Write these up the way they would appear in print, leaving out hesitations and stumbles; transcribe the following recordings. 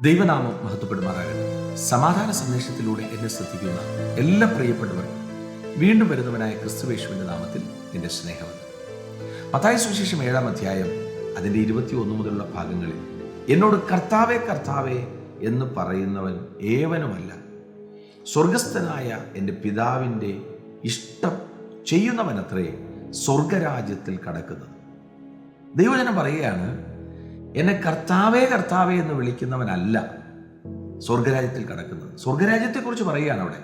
ദൈവനാമം മഹത്വപ്പെടുമാറാകട്ടെ. സമാധാന സന്ദേശത്തിലൂടെ എന്നെ ശ്രദ്ധിക്കുന്ന എല്ലാ പ്രിയപ്പെട്ടവർക്കും വീണ്ടും വരുന്നവനായ ക്രിസ്തുയേശുവിന്റെ നാമത്തിൽ എൻ്റെ സ്നേഹമുണ്ട്. മത്തായി സുവിശേഷം 7-ാം അധ്യായം അതിൻ്റെ 21 മുതലുള്ള ഭാഗങ്ങളിൽ എന്നോട് കർത്താവേ കർത്താവേ എന്ന് പറയുന്നവൻ ഏവനുമല്ല, സ്വർഗസ്ഥനായ എൻ്റെ പിതാവിൻ്റെ ഇഷ്ടം ചെയ്യുന്നവനത്രേ സ്വർഗരാജ്യത്തിൽ കടക്കുന്നത്. ദൈവജനം പറയുകയാണ്, എന്നെ കർത്താവേ കർത്താവേ എന്ന് വിളിക്കുന്നവനല്ല സ്വർഗരാജ്യത്തിൽ കടക്കുന്നത്. സ്വർഗരാജ്യത്തെക്കുറിച്ച് പറയുകയാണ് അവിടെ.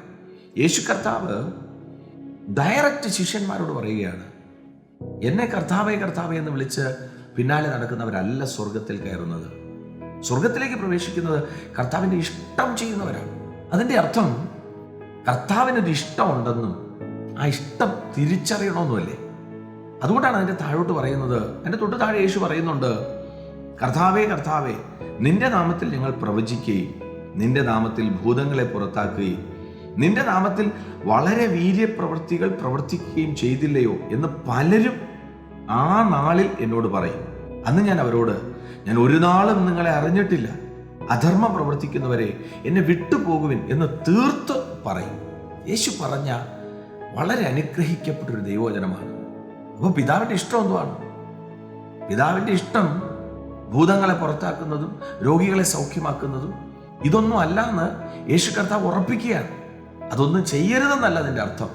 യേശു കർത്താവ് ഡയറക്റ്റ് ശിഷ്യന്മാരോട് പറയുകയാണ്, എന്നെ കർത്താവേ കർത്താവേ എന്ന് വിളിച്ച് പിന്നാലെ നടക്കുന്നവരല്ല സ്വർഗത്തിൽ കയറുന്നത്. സ്വർഗത്തിലേക്ക് പ്രവേശിക്കുന്നത് കർത്താവിൻ്റെ ഇഷ്ടം ചെയ്യുന്നവരാണ്. അതിൻ്റെ അർത്ഥം കർത്താവിനൊരു ഇഷ്ടമുണ്ടെന്നും ആ ഇഷ്ടം തിരിച്ചറിയണമെന്നുമല്ലേ. അതുകൊണ്ടാണ് അതിൻ്റെ താഴോട്ട് പറയുന്നത്. അതിൻ്റെ തൊട്ട് താഴെ യേശു പറയുന്നുണ്ട്, കർത്താവേ കർത്താവേ, നിന്റെ നാമത്തിൽ ഞങ്ങൾ പ്രവചിക്കുകയും നിന്റെ നാമത്തിൽ ഭൂതങ്ങളെ പുറത്താക്കുകയും നിന്റെ നാമത്തിൽ വളരെ വീര്യപ്രവൃത്തികൾ പ്രവർത്തിക്കുകയും ചെയ്തില്ലയോ എന്ന് പലരും ആ നാളിൽ എന്നോട് പറയും. അന്ന് ഞാൻ അവരോട്, ഞാൻ ഒരു നാളും നിങ്ങളെ അറിഞ്ഞിട്ടില്ല, അധർമ്മം പ്രവർത്തിക്കുന്നവരെ എന്നെ വിട്ടുപോകുവിൻ എന്ന് തീർത്ത് പറയും. യേശു പറഞ്ഞ വളരെ അനുഗ്രഹിക്കപ്പെട്ടൊരു ദൈവവചനമാണ്. അപ്പോൾ പിതാവിൻ്റെ ഇഷ്ടം എന്തുവാണ്? പിതാവിൻ്റെ ഇഷ്ടം ഭൂതങ്ങളെ പുറത്താക്കുന്നതും രോഗികളെ സൗഖ്യമാക്കുന്നതും ഇതൊന്നും അല്ലാന്ന് യേശു കർത്താവ് ഉറപ്പിക്കുകയാണ്. അതൊന്നും ചെയ്യരുതെന്നല്ല അതിൻ്റെ അർത്ഥം.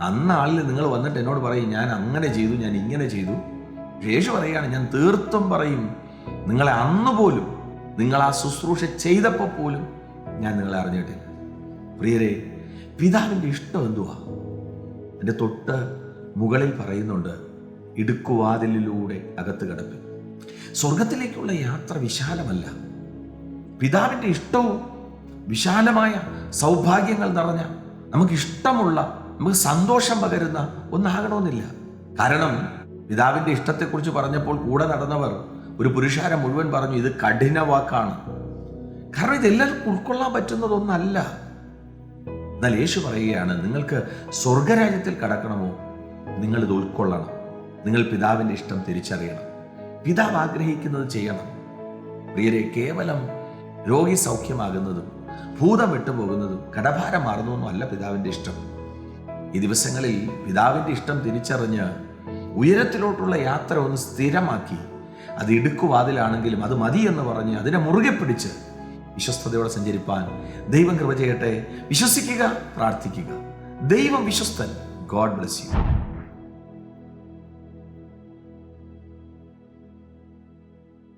അന്നാളിൽ നിങ്ങൾ വന്നിട്ട് എന്നോട് പറയും, ഞാൻ അങ്ങനെ ചെയ്തു, ഞാൻ ഇങ്ങനെ ചെയ്തു. യേശു പറയുകയാണ്, ഞാൻ തീർത്തും പറയും, നിങ്ങളെ അന്ന് പോലും, നിങ്ങൾ ആ ശുശ്രൂഷ ചെയ്തപ്പോൾ പോലും ഞാൻ നിങ്ങളെ അറിഞ്ഞിട്ടില്ല. പ്രിയരെ, പിതാവിൻ്റെ ഇഷ്ടം എന്തുവാ? എൻ്റെ തൊട്ട് മുകളിൽ പറയുന്നുണ്ട്, ഇടുക്കുവാതിലിലൂടെ അകത്ത് കിടപ്പി. സ്വർഗത്തിലേക്കുള്ള യാത്ര വിശാലമല്ല. പിതാവിൻ്റെ ഇഷ്ടവും വിശാലമായ സൗഭാഗ്യങ്ങൾ നിറഞ്ഞ, നമുക്കിഷ്ടമുള്ള, നമുക്ക് സന്തോഷം പകരുന്ന ഒന്നാകണമെന്നില്ല. കാരണം പിതാവിൻ്റെ ഇഷ്ടത്തെക്കുറിച്ച് പറഞ്ഞപ്പോൾ കൂടെ നടന്നവർ, ഒരു പുരുഷാരം മുഴുവൻ പറഞ്ഞു, ഇത് കഠിന വാക്കാണ്. കാരണം ഇതെല്ലാവർക്കും ഉൾക്കൊള്ളാൻ പറ്റുന്നതൊന്നല്ല. എന്നാൽ യേശു പറയുകയാണ്, നിങ്ങൾക്ക് സ്വർഗരാജ്യത്തിൽ കടക്കണമോ, നിങ്ങളിത് ഉൾക്കൊള്ളണം. നിങ്ങൾ പിതാവിൻ്റെ ഇഷ്ടം തിരിച്ചറിയണം. പിതാവ് ആഗ്രഹിക്കുന്നത് ചെയ്യണം. പ്രിയരെ, കേവലം രോഗി സൗഖ്യമാകുന്നതും ഭൂതം വിട്ടുപോകുന്നതും കടഭാരം മാറുന്നതൊന്നും അല്ല പിതാവിൻ്റെ ഇഷ്ടം. ഈ ദിവസങ്ങളിൽ പിതാവിൻ്റെ ഇഷ്ടം തിരിച്ചറിഞ്ഞ് ഉയരത്തിലോട്ടുള്ള യാത്ര ഒന്ന് സ്ഥിരമാക്കി, അത് ഇടുക്കുവാതിലാണെങ്കിലും അത് മതി എന്ന് പറഞ്ഞ് അതിനെ മുറുകെ പിടിച്ച് വിശ്വസ്തയോടെ സഞ്ചരിപ്പാൻ ദൈവം കൃപ ചെയ്യട്ടെ. വിശ്വസിക്കുക, പ്രാർത്ഥിക്കുക. ദൈവം വിശ്വസ്തൻ. God bless U.